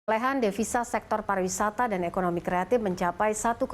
Perolehan devisa sektor pariwisata dan ekonomi kreatif mencapai 1,7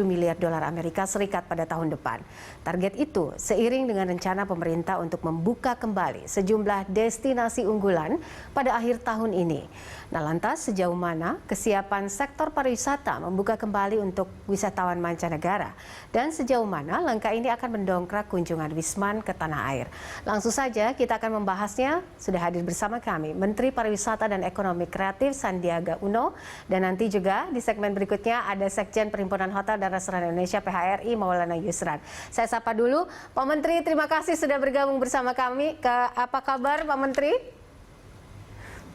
miliar dolar Amerika Serikat pada tahun depan. Target itu seiring dengan rencana pemerintah untuk membuka kembali sejumlah destinasi unggulan pada akhir tahun ini. Nah, lantas sejauh mana kesiapan sektor pariwisata membuka kembali untuk wisatawan mancanegara? Dan sejauh mana langkah ini akan mendongkrak kunjungan Wisman ke tanah air? Langsung saja kita akan membahasnya. Sudah hadir bersama kami Menteri Pariwisata dan Ekonomi Kreatif Sandiaga Uno, dan nanti juga di segmen berikutnya ada Sekjen Perhimpunan Hotel dan Restoran Indonesia PHRI Maulana Yusran. Saya sapa dulu Pak Menteri, terima kasih sudah bergabung bersama kami. Apa kabar Pak Menteri?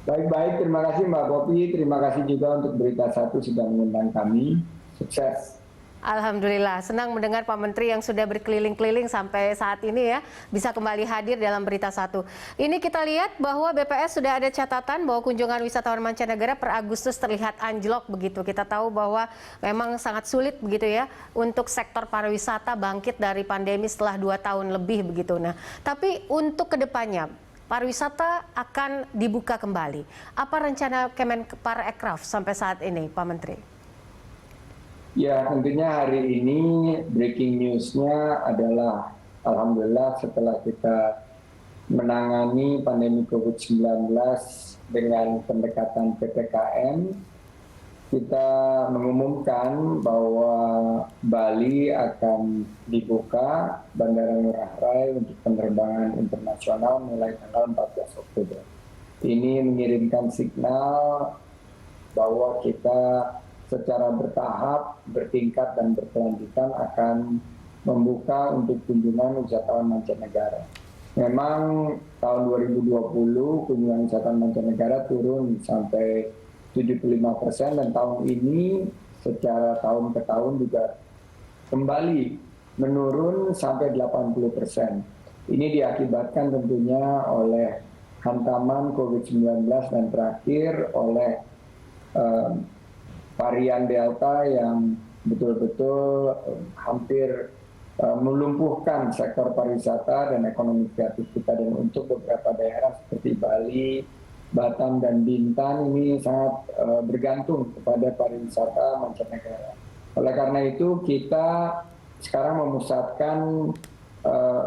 Baik-baik, terima kasih Mbak Popi, terima kasih juga untuk Berita Satu sudah mengundang kami. Sukses. Alhamdulillah, senang mendengar Pak Menteri yang sudah berkeliling-keliling sampai saat ini ya, bisa kembali hadir dalam Berita Satu. Ini kita lihat bahwa BPS sudah ada catatan bahwa kunjungan wisatawan mancanegara per Agustus terlihat anjlok begitu. Kita tahu bahwa memang sangat sulit begitu ya untuk sektor pariwisata bangkit dari pandemi setelah 2 tahun lebih begitu. Nah, tapi untuk kedepannya, pariwisata akan dibuka kembali. Apa rencana Kemenparekraf sampai saat ini, Pak Menteri? Ya, tentunya hari ini breaking news-nya adalah alhamdulillah setelah kita menangani pandemi COVID-19 dengan pendekatan PPKM, kita mengumumkan bahwa Bali akan dibuka Bandara Ngurah Rai untuk penerbangan internasional mulai tanggal 14 Oktober. Ini mengirimkan signal bahwa kita secara bertahap, bertingkat dan berkelanjutan akan membuka untuk kunjungan wisatawan mancanegara. Memang tahun 2020 kunjungan wisatawan mancanegara turun sampai 75% dan tahun ini secara tahun ke tahun juga kembali menurun sampai 80%. Ini diakibatkan tentunya oleh hantaman COVID-19 dan terakhir oleh varian Delta yang betul-betul hampir melumpuhkan sektor pariwisata dan ekonomi kreatif kita, dan untuk beberapa daerah seperti Bali, Batam dan Bintan ini sangat bergantung kepada pariwisata mancanegara. Oleh karena itu kita sekarang memusatkan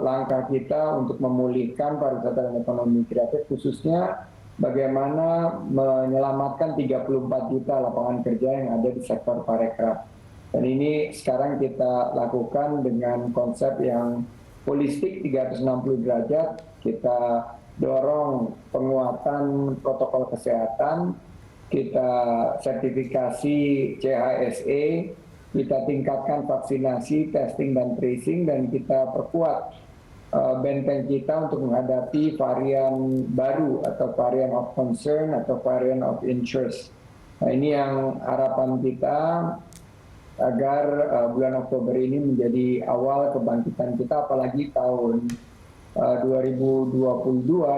langkah kita untuk memulihkan pariwisata dan ekonomi kreatif, khususnya bagaimana menyelamatkan 34 juta lapangan kerja yang ada di sektor parekraf. Dan ini sekarang kita lakukan dengan konsep yang holistik 360 derajat. Kita dorong penguatan protokol kesehatan, kita sertifikasi CHSE, kita tingkatkan vaksinasi, testing dan tracing, dan kita perkuat benteng kita untuk menghadapi varian baru atau varian of concern atau varian of interest. Nah, ini yang harapan kita agar bulan Oktober ini menjadi awal kebangkitan kita, apalagi tahun 2022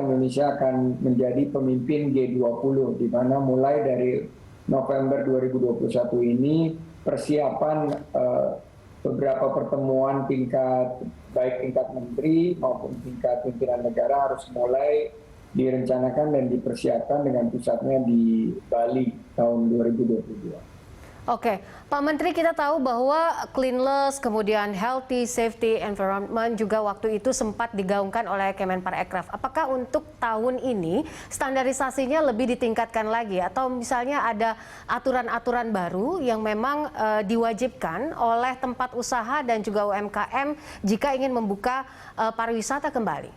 Indonesia akan menjadi pemimpin G20, di mana mulai dari November 2021 ini persiapan beberapa pertemuan baik tingkat menteri maupun tingkat pimpinan negara harus mulai direncanakan dan dipersiapkan dengan pusatnya di Bali tahun 2022. Oke, Pak Menteri, kita tahu bahwa cleanliness, kemudian healthy, safety, environment juga waktu itu sempat digaungkan oleh Kemenparekraf. Apakah untuk tahun ini standarisasinya lebih ditingkatkan lagi, atau misalnya ada aturan-aturan baru yang memang diwajibkan oleh tempat usaha dan juga UMKM jika ingin membuka pariwisata kembali?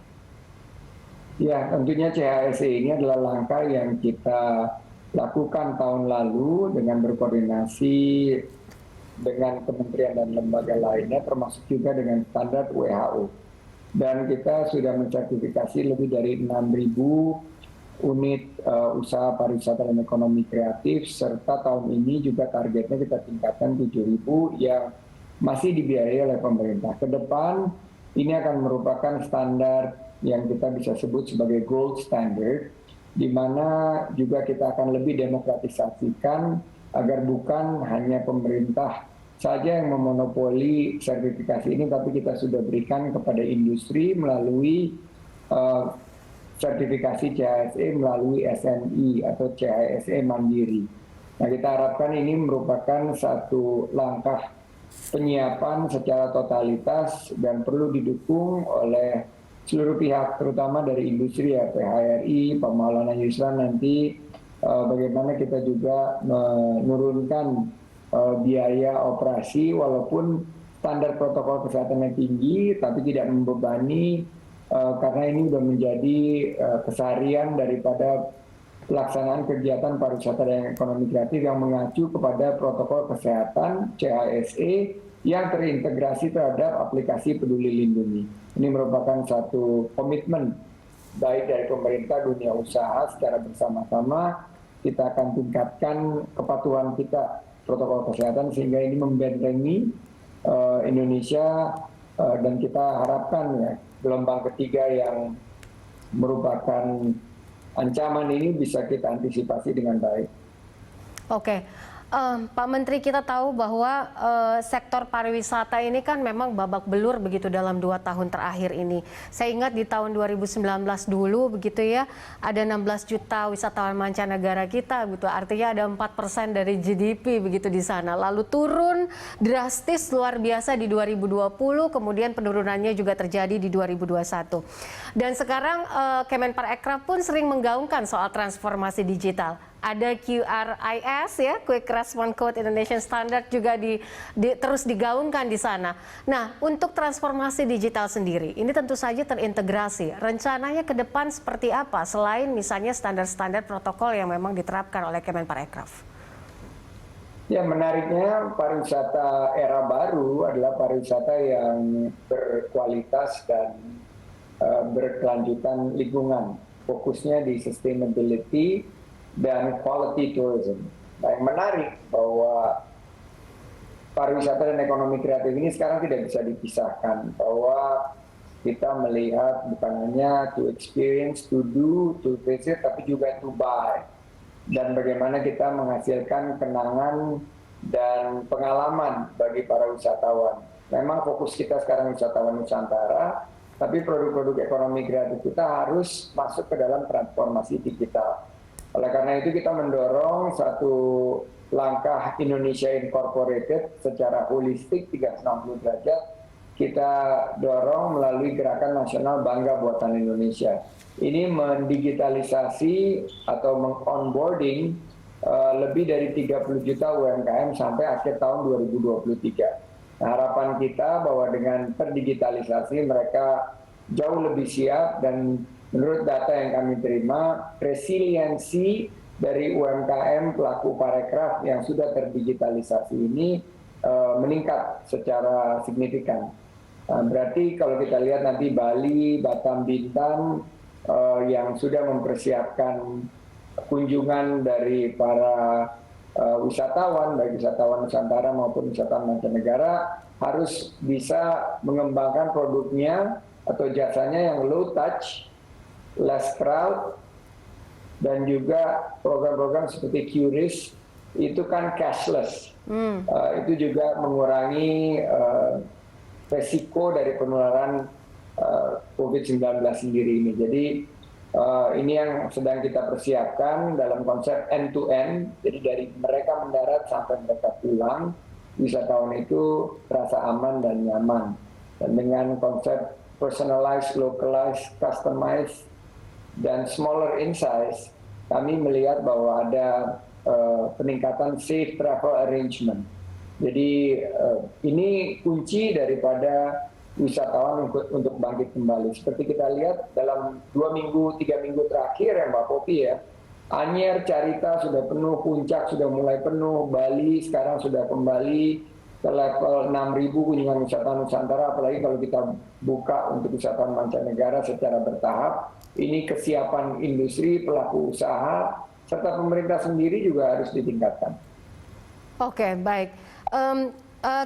Ya, tentunya CHSE ini adalah langkah yang kita lakukan tahun lalu dengan berkoordinasi dengan kementerian dan lembaga lainnya, termasuk juga dengan standar WHO. Dan kita sudah mensertifikasi lebih dari 6.000 unit usaha pariwisata dan ekonomi kreatif, serta tahun ini juga targetnya kita tingkatkan 7.000 yang masih dibiayai oleh pemerintah. Ke depan ini akan merupakan standar yang kita bisa sebut sebagai gold standard, di mana juga kita akan lebih demokratisasikan agar bukan hanya pemerintah saja yang memonopoli sertifikasi ini, tapi kita sudah berikan kepada industri melalui sertifikasi CHSE melalui SNI atau CHSE Mandiri. Nah, kita harapkan ini merupakan satu langkah penyiapan secara totalitas dan perlu didukung oleh seluruh pihak, terutama dari industri ya, PHRI, Pak Maulana Yusran nanti bagaimana kita juga menurunkan biaya operasi walaupun standar protokol kesehatannya tinggi tapi tidak membebani karena ini sudah menjadi keseharian daripada pelaksanaan kegiatan pariwisata dan ekonomi kreatif yang mengacu kepada protokol kesehatan CHSE yang terintegrasi terhadap aplikasi Peduli Lindungi. Ini merupakan satu komitmen baik dari pemerintah, dunia usaha secara bersama-sama. Kita akan tingkatkan kepatuhan kita protokol kesehatan sehingga ini membentengi Indonesia dan kita harapkan ya gelombang ketiga yang merupakan ancaman ini bisa kita antisipasi dengan baik. Oke, Pak Menteri, kita tahu bahwa sektor pariwisata ini kan memang babak belur begitu dalam 2 tahun terakhir ini. Saya ingat di tahun 2019 dulu begitu ya, ada 16 juta wisatawan mancanegara kita, gitu. Artinya ada 4% dari GDP begitu di sana. Lalu turun drastis luar biasa di 2020, kemudian penurunannya juga terjadi di 2021. Dan sekarang Kemenparekraf pun sering menggaungkan soal transformasi digital. Ada QRIS ya, Quick Response Code Indonesian Standard juga terus digaungkan di sana. Nah, untuk transformasi digital sendiri, ini tentu saja terintegrasi. Rencananya ke depan seperti apa selain misalnya standar-standar protokol yang memang diterapkan oleh Kemenparekraf? Ya, menariknya pariwisata era baru adalah pariwisata yang berkualitas dan berkelanjutan lingkungan. Fokusnya di sustainability dan quality tourism. Nah, yang menarik bahwa pariwisata dan ekonomi kreatif ini sekarang tidak bisa dipisahkan, bahwa kita melihat bukan hanya to experience, to do, to visit, tapi juga to buy. Dan bagaimana kita menghasilkan kenangan dan pengalaman bagi para wisatawan. Memang fokus kita sekarang wisatawan Nusantara, tapi produk-produk ekonomi kreatif kita harus masuk ke dalam transformasi digital. Oleh karena itu kita mendorong satu langkah Indonesia Incorporated secara holistik 360 derajat. Kita dorong melalui Gerakan Nasional Bangga Buatan Indonesia. Ini mendigitalisasi atau meng-onboarding lebih dari 30 juta UMKM sampai akhir tahun 2023. Nah, harapan kita bahwa dengan terdigitalisasi mereka jauh lebih siap dan menurut data yang kami terima, resiliensi dari UMKM pelaku parekraf yang sudah terdigitalisasi ini meningkat secara signifikan. Berarti kalau kita lihat nanti Bali, Batam, Bintan yang sudah mempersiapkan kunjungan dari para wisatawan, baik wisatawan Nusantara maupun wisatawan mancanegara, harus bisa mengembangkan produknya atau jasanya yang low touch, less crowd, dan juga program-program seperti QRIS itu kan cashless. Itu juga mengurangi resiko dari penularan COVID-19 sendiri ini. Jadi ini yang sedang kita persiapkan dalam konsep end-to-end. Jadi dari mereka mendarat sampai mereka pulang, wisatawan itu terasa aman dan nyaman. Dan dengan konsep personalized, localized, customized, dan smaller in size, kami melihat bahwa ada peningkatan safe travel arrangement. Jadi ini kunci daripada wisatawan untuk bangkit kembali. Seperti kita lihat dalam 2 minggu, 3 minggu terakhir ya Mbak Popi ya, Anyer, Carita sudah penuh, Puncak sudah mulai penuh, Bali sekarang sudah kembali ke level 6.000 kunjungan wisatawan Nusantara, apalagi kalau kita buka untuk wisatawan mancanegara secara bertahap. Ini kesiapan industri, pelaku usaha, serta pemerintah sendiri juga harus ditingkatkan. Oke, baik.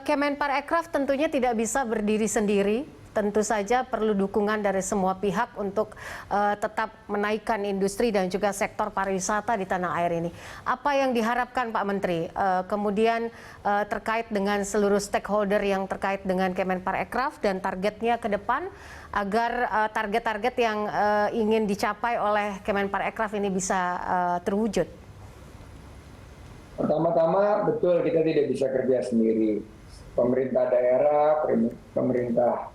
Kemenparekraf tentunya tidak bisa berdiri sendiri. tentu saja perlu dukungan dari semua pihak untuk tetap menaikkan industri dan juga sektor pariwisata di tanah air ini. Apa yang diharapkan Pak Menteri? Kemudian terkait dengan seluruh stakeholder yang terkait dengan Kemenparekraf dan targetnya ke depan agar target-target yang ingin dicapai oleh Kemenparekraf ini bisa terwujud. Pertama-tama betul kita tidak bisa kerja sendiri. Pemerintah daerah, pemerintah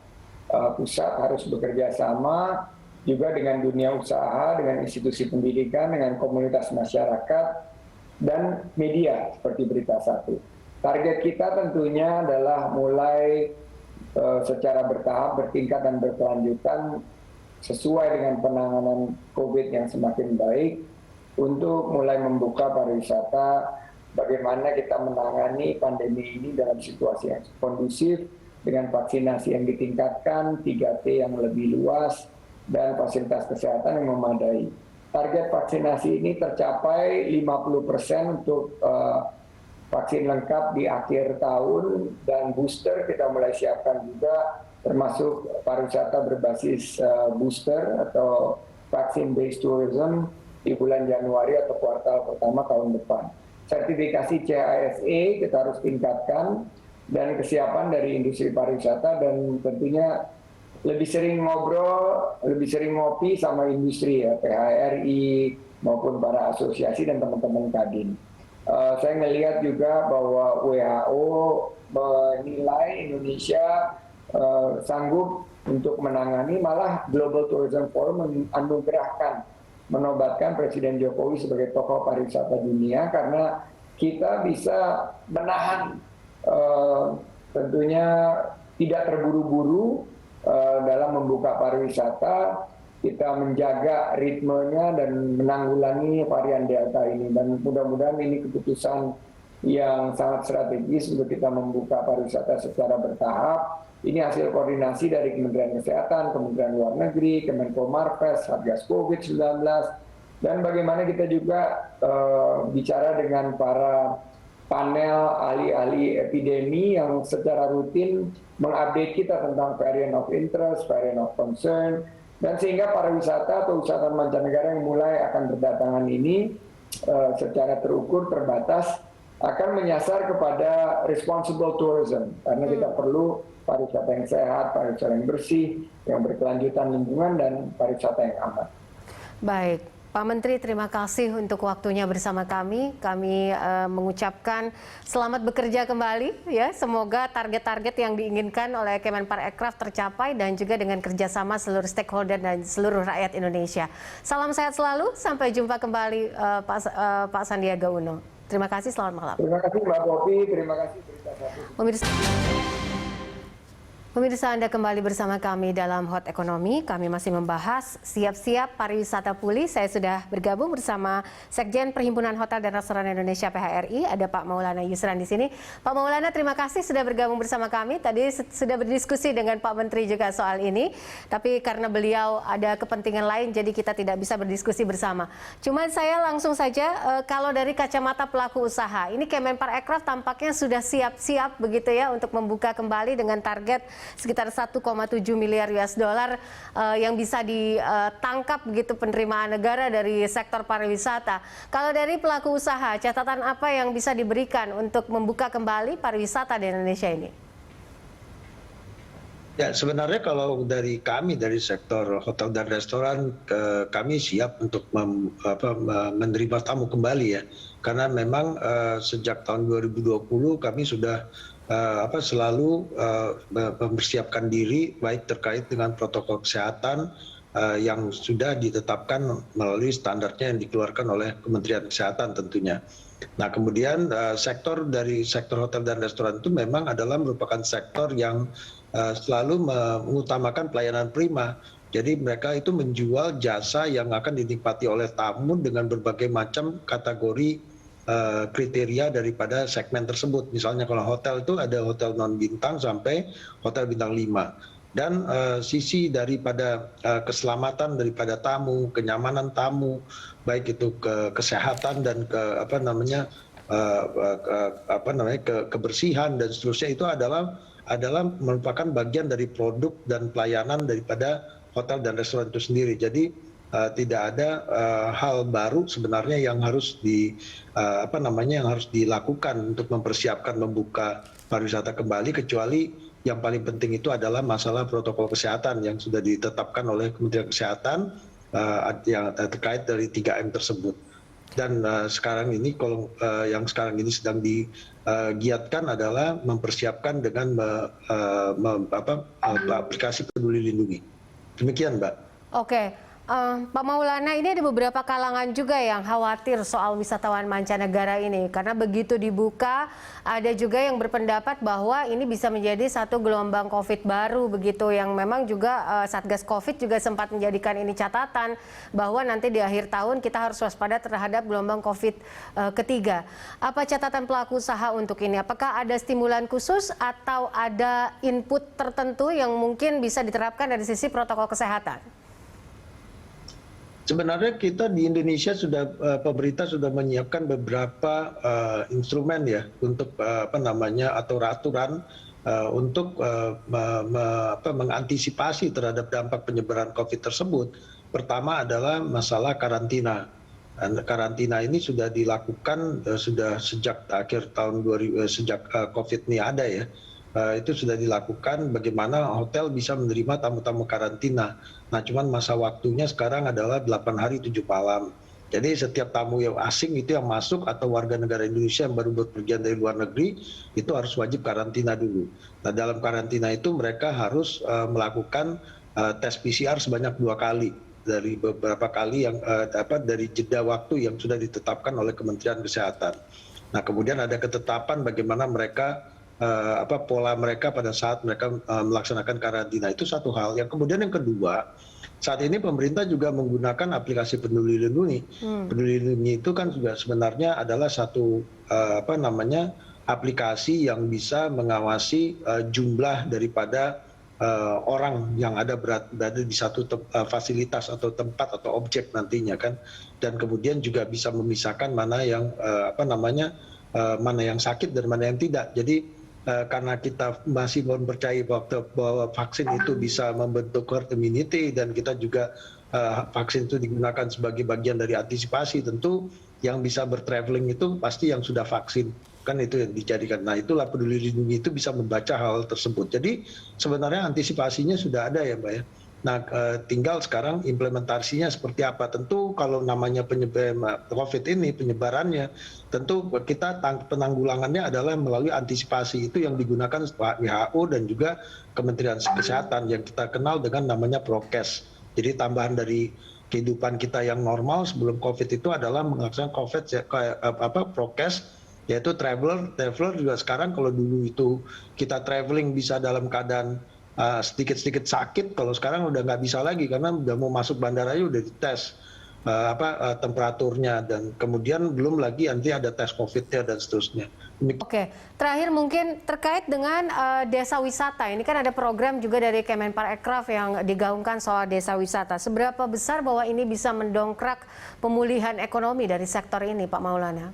pusat harus bekerja sama juga dengan dunia usaha, dengan institusi pendidikan, dengan komunitas masyarakat, dan media seperti Berita Satu. Target kita tentunya adalah mulai secara bertahap, bertingkat dan berkelanjutan sesuai dengan penanganan COVID yang semakin baik untuk mulai membuka pariwisata, bagaimana kita menangani pandemi ini dalam situasi yang kondusif, dengan vaksinasi yang ditingkatkan, 3T yang lebih luas, dan fasilitas kesehatan yang memadai. Target vaksinasi ini tercapai 50% untuk vaksin lengkap di akhir tahun, dan booster kita mulai siapkan juga, termasuk pariwisata berbasis booster atau vaksin-based tourism di bulan Januari atau kuartal pertama tahun depan. Sertifikasi CASE kita harus tingkatkan, dan kesiapan dari industri pariwisata, dan tentunya lebih sering ngobrol, lebih sering ngopi sama industri ya, PHRI maupun para asosiasi dan teman-teman Kadin. Saya melihat juga bahwa WHO menilai Indonesia sanggup untuk menangani, malah Global Tourism Forum menobatkan Presiden Jokowi sebagai tokoh pariwisata dunia karena kita bisa menahan tentunya tidak terburu-buru dalam membuka pariwisata, kita menjaga ritmenya dan menanggulangi varian Delta ini, dan mudah-mudahan ini keputusan yang sangat strategis untuk kita membuka pariwisata secara bertahap. Ini hasil koordinasi dari Kementerian Kesehatan, Kementerian Luar Negeri, Kemenko Marves, Satgas COVID-19, dan bagaimana kita juga bicara dengan para panel ahli-ahli epidemi yang secara rutin mengupdate kita tentang variant of interest, variant of concern, dan sehingga pariwisata atau wisatawan mancanegara yang mulai akan berdatangan ini secara terukur, terbatas, akan menyasar kepada responsible tourism, karena kita perlu pariwisata yang sehat, pariwisata yang bersih, yang berkelanjutan lingkungan, dan pariwisata yang aman. Baik. Pak Menteri, terima kasih untuk waktunya bersama kami. Kami mengucapkan selamat bekerja kembali, ya. Semoga target-target yang diinginkan oleh Kemenparekraf tercapai dan juga dengan kerjasama seluruh stakeholder dan seluruh rakyat Indonesia. Salam sehat selalu. Sampai jumpa kembali, Pak Sandiaga Uno. Terima kasih. Selamat malam. Terima kasih Mbak Popi. Terima kasih Berita Satu. Pemirsa, Anda kembali bersama kami dalam Hot Ekonomi. Kami masih membahas siap-siap pariwisata pulih. Saya sudah bergabung bersama Sekjen Perhimpunan Hotel dan Restoran Indonesia PHRI. Ada Pak Maulana Yusran di sini. Pak Maulana, terima kasih sudah bergabung bersama kami. Tadi sudah berdiskusi dengan Pak Menteri juga soal ini. Tapi karena beliau ada kepentingan lain, jadi kita tidak bisa berdiskusi bersama. Cuman saya langsung saja, kalau dari kacamata pelaku usaha, ini Kemenparekraf tampaknya sudah siap-siap begitu ya untuk membuka kembali dengan target sekitar 1,7 miliar US dollar yang bisa ditangkap begitu penerimaan negara dari sektor pariwisata. Kalau dari pelaku usaha, catatan apa yang bisa diberikan untuk membuka kembali pariwisata di Indonesia ini? Ya, sebenarnya kalau dari kami, dari sektor hotel dan restoran, kami siap untuk menerima tamu kembali ya. Karena memang sejak tahun 2020 kami sudah selalu mempersiapkan diri baik terkait dengan protokol kesehatan yang sudah ditetapkan melalui standarnya yang dikeluarkan oleh Kementerian Kesehatan tentunya. Nah kemudian sektor hotel dan restoran itu memang adalah merupakan sektor yang selalu mengutamakan pelayanan prima. Jadi mereka itu menjual jasa yang akan dinikmati oleh tamu dengan berbagai macam kategori kriteria daripada segmen tersebut. Misalnya kalau hotel itu ada hotel non bintang sampai hotel bintang 5. Dan sisi daripada keselamatan daripada tamu, kenyamanan tamu, baik itu kesehatan dan kebersihan dan seterusnya itu adalah adalah merupakan bagian dari produk dan pelayanan daripada hotel dan restoran itu sendiri. Jadi tidak ada hal baru sebenarnya yang harus yang harus dilakukan untuk mempersiapkan membuka pariwisata kembali, kecuali yang paling penting itu adalah masalah protokol kesehatan yang sudah ditetapkan oleh Kementerian Kesehatan yang terkait dari 3M tersebut. Dan sekarang ini yang sekarang ini sedang digiatkan adalah mempersiapkan dengan aplikasi Peduli Lindungi. Demikian, Mbak. Oke. Pak Maulana, ini ada beberapa kalangan juga yang khawatir soal wisatawan mancanegara ini. Karena begitu dibuka, ada juga yang berpendapat bahwa ini bisa menjadi satu gelombang COVID baru begitu. Yang memang juga Satgas COVID juga sempat menjadikan ini catatan bahwa nanti di akhir tahun kita harus waspada terhadap gelombang COVID ketiga. Apa catatan pelaku usaha untuk ini? Apakah ada stimulan khusus atau ada input tertentu yang mungkin bisa diterapkan dari sisi protokol kesehatan? Sebenarnya kita di Indonesia pemerintah sudah menyiapkan beberapa instrumen ya untuk atau aturan untuk mengantisipasi terhadap dampak penyebaran COVID tersebut. Pertama adalah masalah karantina. Dan karantina ini sudah dilakukan sudah sejak akhir tahun 2000, sejak COVID ini ada ya. Itu sudah dilakukan bagaimana hotel bisa menerima tamu-tamu karantina. Nah, cuman masa waktunya sekarang adalah 8 hari 7 malam. Jadi setiap tamu yang asing itu yang masuk atau warga negara Indonesia yang baru berpergian dari luar negeri itu harus wajib karantina dulu. Nah, dalam karantina itu mereka harus melakukan tes PCR sebanyak 2 kali dari beberapa kali yang dari jeda waktu yang sudah ditetapkan oleh Kementerian Kesehatan. Nah, kemudian ada ketetapan bagaimana mereka pola mereka pada saat mereka melaksanakan karantina. Itu satu hal. Yang kemudian yang kedua, saat ini pemerintah juga menggunakan aplikasi Peduli Lindungi. Peduli Lindungi itu kan juga sebenarnya adalah satu aplikasi yang bisa mengawasi jumlah daripada orang yang berada di satu fasilitas atau tempat atau objek nantinya kan, dan kemudian juga bisa memisahkan mana yang mana yang sakit dan mana yang tidak. Jadi karena kita masih mempercayai bahwa vaksin itu bisa membentuk herd immunity dan kita juga vaksin itu digunakan sebagai bagian dari antisipasi, tentu yang bisa bertraveling itu pasti yang sudah vaksin, kan itu yang dijadikan. Nah, itulah Peduli Lindungi itu bisa membaca hal tersebut. Jadi sebenarnya antisipasinya sudah ada ya, Mbak ya. Nah, tinggal sekarang implementasinya seperti apa. Tentu kalau namanya COVID ini, penyebarannya, tentu kita penanggulangannya adalah melalui antisipasi. Itu yang digunakan WHO dan juga Kementerian Kesehatan yang kita kenal dengan namanya prokes. Jadi tambahan dari kehidupan kita yang normal sebelum COVID itu adalah melaksanakan prokes, yaitu traveler juga sekarang kalau dulu itu kita traveling bisa dalam keadaan sedikit-sedikit sakit, kalau sekarang udah nggak bisa lagi karena udah mau masuk bandara aja udah dites temperaturnya, dan kemudian belum lagi nanti ada tes COVID-nya dan seterusnya. Oke, terakhir mungkin terkait dengan desa wisata. Ini kan ada program juga dari Kemenparekraf yang digaungkan soal desa wisata. Seberapa besar bahwa ini bisa mendongkrak pemulihan ekonomi dari sektor ini, Pak Maulana?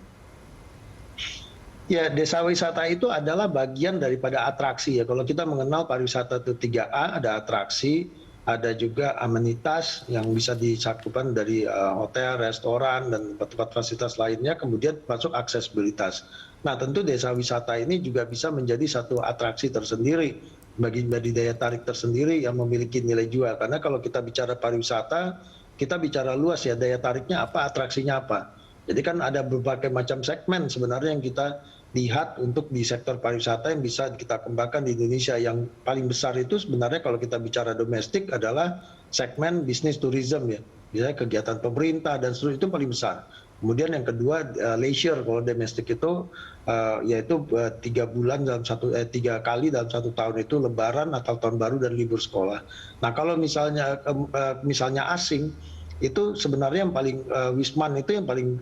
Ya, desa wisata itu adalah bagian daripada atraksi ya. Kalau kita mengenal pariwisata itu 3A, ada atraksi, ada juga amenitas yang bisa dicakupan dari hotel, restoran, dan tempat-tempat fasilitas lainnya, kemudian masuk aksesibilitas. Nah, tentu desa wisata ini juga bisa menjadi satu atraksi tersendiri, bagi daya tarik tersendiri yang memiliki nilai jual. Karena kalau kita bicara pariwisata, kita bicara luas ya, daya tariknya apa, atraksinya apa. Jadi kan ada berbagai macam segmen sebenarnya yang kita lihat untuk di sektor pariwisata yang bisa kita kembangkan di Indonesia. Yang paling besar itu sebenarnya kalau kita bicara domestik adalah segmen bisnis tourism ya, misalnya kegiatan pemerintah dan seluruh itu paling besar. Kemudian yang kedua leisure, kalau domestik itu yaitu 3 kali dalam 1 tahun itu Lebaran, Natal, Tahun Baru, dan libur sekolah. Nah, kalau misalnya asing itu sebenarnya yang paling Wisman itu yang paling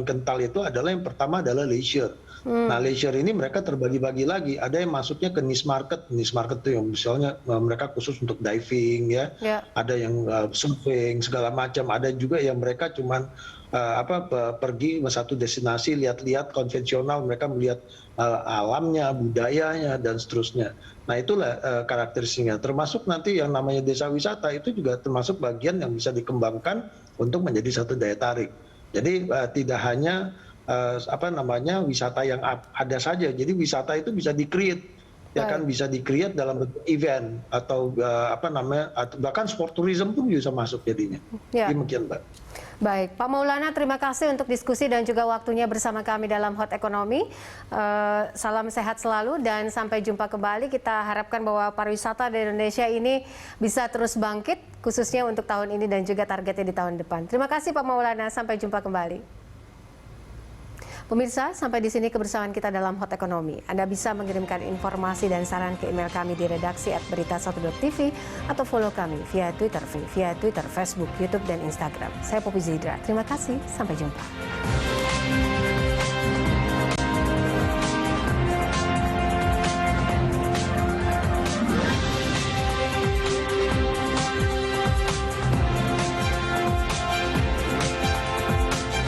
kental itu adalah yang pertama adalah leisure. Nah, leisure ini mereka terbagi-bagi lagi. Ada yang masuknya ke niche market itu yang misalnya mereka khusus untuk diving ya. Ada yang surfing segala macam. Ada juga yang mereka cuman pergi ke satu destinasi, lihat-lihat konvensional, mereka melihat alamnya, budayanya, dan seterusnya. Nah itulah karakteristiknya. Termasuk nanti yang namanya desa wisata itu juga termasuk bagian yang bisa dikembangkan untuk menjadi satu daya tarik. Jadi tidak hanya wisata yang ada saja. Jadi wisata itu bisa di-create. Ya kan, bisa di-create dalam bentuk event atau bahkan sport tourism pun bisa masuk jadinya. Ya. Demikian, Mbak. Baik, Pak Maulana, terima kasih untuk diskusi dan juga waktunya bersama kami dalam Hot Economy. Salam sehat selalu dan sampai jumpa kembali. Kita harapkan bahwa pariwisata di Indonesia ini bisa terus bangkit, khususnya untuk tahun ini dan juga targetnya di tahun depan. Terima kasih Pak Maulana, sampai jumpa kembali. Pemirsa, sampai di sini kebersamaan kita dalam Hot Economy. Anda bisa mengirimkan informasi dan saran ke email kami di redaksi @berita1.tv atau follow kami via Twitter, Facebook, YouTube, dan Instagram. Saya Poppy Zidra. Terima kasih, sampai jumpa.